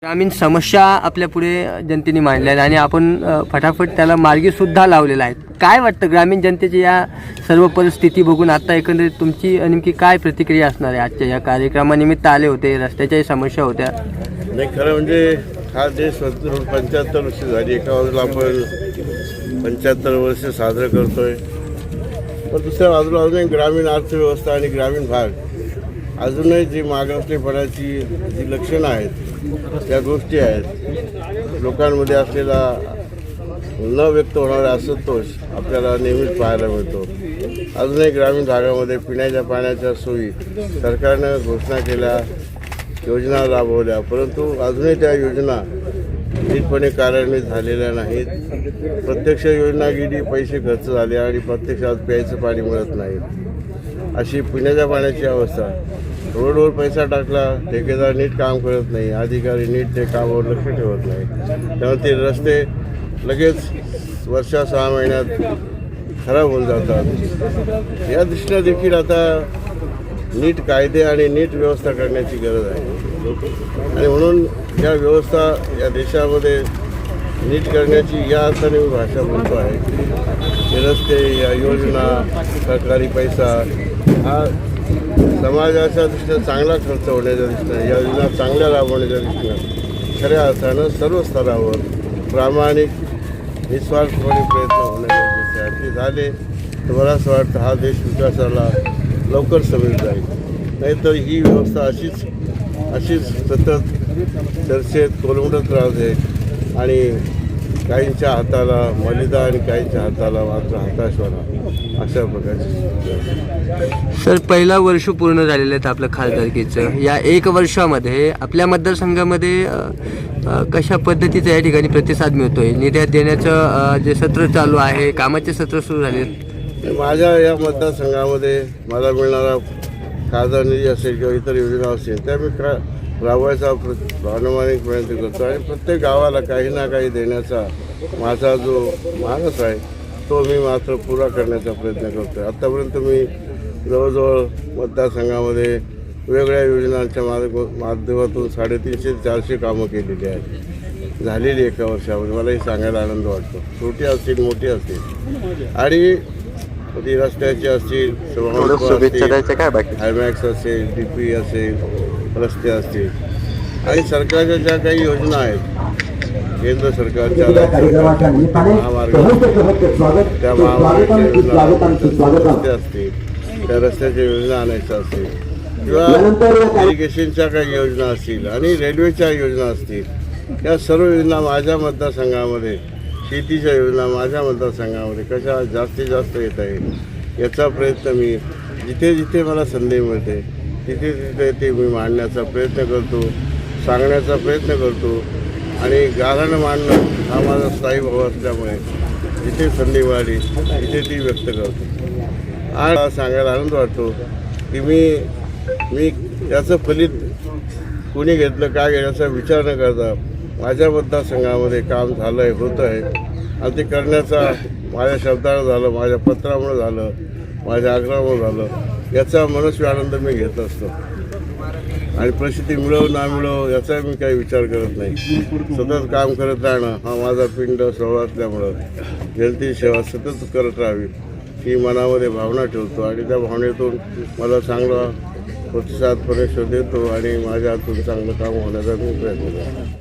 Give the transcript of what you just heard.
ग्रामीण समस्या आपल्या पुढे जनतेने मांडल्या आहेत आणि आपण फटाफट त्याला मार्गीसुद्धा लावलेला आहे. काय वाटतं ग्रामीण जनतेची या सर्व परिस्थिती बघून आता एकंदरीत तुमची नेमकी काय प्रतिक्रिया असणार आहे? आजच्या या कार्यक्रमानिमित्त आले होते, रस्त्याच्याही समस्या होत्या. नाही, खरं म्हणजे हा देश स्वतंत्र होऊन 75 वर्ष झाली. एका बाजूला आपण 75 वर्ष साजरं करतोय, पण दुसऱ्या बाजूला अजूनही ग्रामीण अर्थव्यवस्था आणि ग्रामीण भाग अजूनही जी मागासलेपणाची जी लक्षणं आहेत, त्या गोष्टी आहेत. लोकांमध्ये असलेला न व्यक्त होणारा असंतोष आपल्याला नेहमीच पाहायला मिळतो. अजूनही ग्रामीण भागामध्ये पिण्याच्या पाण्याच्या सोयी सरकारनं घोषणा केल्या, योजना राबवल्या, परंतु अजूनही त्या योजना नीटपणे कार्यान्वित झालेल्या नाहीत. प्रत्यक्ष योजना गेली, पैसे खर्च झाले आणि प्रत्यक्षात प्यायचं पाणी मिळत नाही. अशी पिण्याच्या पाण्याची अवस्था. रोडवर पैसा टाकला, ठेकेदार नीट काम करत नाही, अधिकारी नीट ते कामावर लक्ष ठेवत नाही, त्यामुळे ते रस्ते लगेच वर्षा 6 महिन्यात खराब होऊन जातात. या दृष्टीने देखील आता नीट कायदे आणि नीट व्यवस्था करण्याची गरज आहे आणि म्हणून या व्यवस्था या देशामध्ये नीट करण्याची या अर्थाने मी भाषा बोलतो आहे. हे रस्ते, या योजना, सरकारी पैसा हा समाजाच्या दृष्टीने चांगला खर्च होण्याच्या दृष्टीने, या योजना चांगल्या राबवण्याच्या दृष्टीनं खऱ्या अर्थानं सर्व स्तरावर प्रामाणिक निस्वार्थपणे प्रयत्न होणे गरजेचे आहे. ते झाले तर मला असं वाटतं हा देश विकासाला लवकर समीर जाईल. नाहीतर ही व्यवस्था अशीच सतत चर्चेत कोलमडत राहते आणि काहींच्या हाताला मलिदा आणि काहींच्या हाताला मात्र हताशवाना अशा प्रकारची. सर, पहिला वर्ष पूर्ण झालेलं आहे आपलं खासदारकीचं. या 1 वर्षामध्ये आपल्या मतदारसंघामध्ये कशा पद्धतीचा या ठिकाणी प्रतिसाद मिळतोय? निधी देण्याचं जे सत्र चालू आहे, कामाचे सत्र सुरू झाले. माझ्या या मतदारसंघामध्ये मला मिळणारा खासदार निधी असेल किंवा इतर योजना असतील त्या मी राबवायचा प्रामाणिक प्रयत्न करतो आणि प्रत्येक गावाला काही ना काही देण्याचा माझा जो मानस आहे तो मी मात्र पुरा करण्याचा प्रयत्न करतो. आत्तापर्यंत मी जवळजवळ मतदारसंघामध्ये वेगवेगळ्या योजनांच्या माध्यमातून 350 ते 400 कामं केलेली आहेत, झालेली एका वर्षामध्ये. मला हे सांगायला आनंद वाटतो. छोटी असतील, मोठी असतील, आणि ती रस्त्याची असतील, हायमॅक्स असेल, DP असेल, रस्ते असतील, आणि सरकारच्या ज्या काही योजना आहेत, केंद्र सरकारच्या महामार्ग, त्या महामार्गाच्या योजना, रस्ते असतील, त्या रस्त्याच्या योजना आणायच्या असतील, किंवा इरिगेशनच्या काही योजना असतील आणि रेल्वेच्या योजना असतील, या सर्व योजना माझ्या मतदारसंघामध्ये, शेतीच्या योजना माझ्या मतदारसंघामध्ये कशा जास्तीत जास्त येता येईल याचा प्रयत्न मी जिथे जिथे मला संधी मिळते तिथे तिथे ते मी मांडण्याचा प्रयत्न करतो, सांगण्याचा प्रयत्न करतो. आणि गाऱ्हाणं मांडणं हा माझा स्थायी भाव असल्यामुळे जिथे संधी मिळाली तिथे ती व्यक्त करतो. आणि सांगायला आनंद वाटतो की मी याचं फलित कोणी घेतलं, काय घेण्याचा विचार न करता माझ्या मतदारसंघामध्ये काम झालं आहे, होतं आहे, आणि ते करण्याचा माझ्या शब्दानं झालं, माझ्या पत्रामुळं झालं, माझ्या आग्रहामुळं झालं, याचा मनस्वी आनंद मी घेत असतो. आणि प्रसिद्धी मिळव ना मिळव याचा मी काही विचार करत नाही. सतत काम करत राहणं हा माझा पिंड स्वभाव असल्यामुळं जनतेची सेवा सतत करत राहावी ही मनामध्ये भावना ठेवतो आणि त्या भावनेतून मला चांगला प्रतिसाद परमेश्वर देतो आणि माझ्या हातून चांगलं काम होण्याचा मी प्रयत्न करतो.